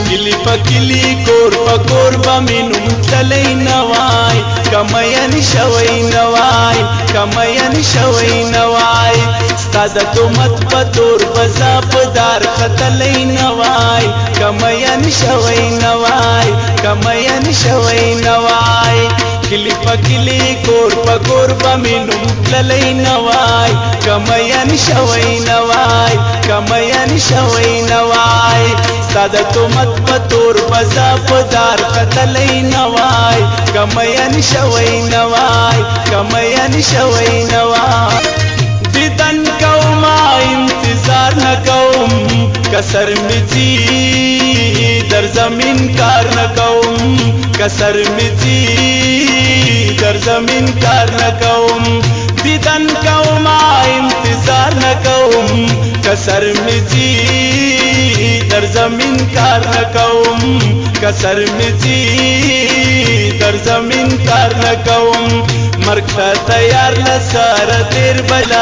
کلی پکلی کور پکور بمینم تلی نوای کمین شوی نوای کمین شوی نوای ستاد تومت پتور بزا پدار خطلی نوای کمین شوی نوای کمین شوی نوای کلی پکلی کور پکور بمینم تلی نوای کمین شوی نوای کمین شوی نوای ستاد تومت پتور بزا پدار خطلی نوای کمین شوی نوای کمین شوی نوای دیدن کوما انتظار نکوم کسر میزی در زمین کار نکوم کسر میزی در زمین کار نکوم دیدن کوما انتظار نکوم کسر میزی در زمین کار نکوم کسر میزی در زمین کار نکوم مرگ تا تیار لسار دیر بلا